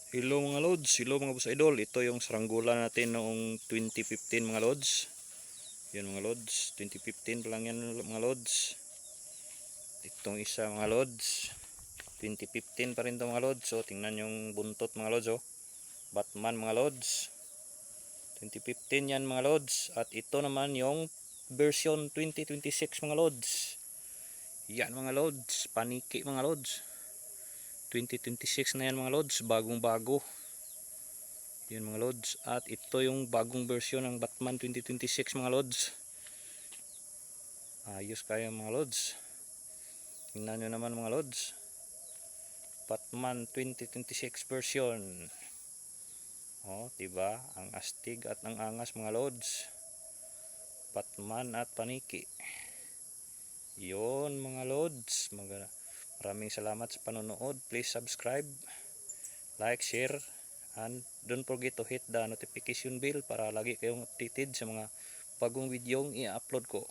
Hello mga lods, hello mga boss idol. Ito yung saranggola natin noong 2015 mga lods. Yan mga lods, 2015 pa lang yan mga lods. Itong isa mga lods, 2015 pa rin ito mga lods. So tingnan yung buntot mga lods, oh. Batman mga lods, 2015 yan mga lods. At ito naman yung version 2026 mga lods. Yan mga lods, paniki mga lods, 2026 na yan mga lods, bagong bago. Yan mga lods. At ito yung bagong version ng Batman 2026 mga lods. Ayos kayo mga lods. Tingnan nyo naman mga lods. Batman 2026 version. Diba? Ang astig at ang angas mga lods. Batman at paniki. Yon mga lods. Maraming salamat sa panonood. Please subscribe, like, share, and don't forget to hit the notification bell para lagi kayong updated sa mga bagong video i-upload ko.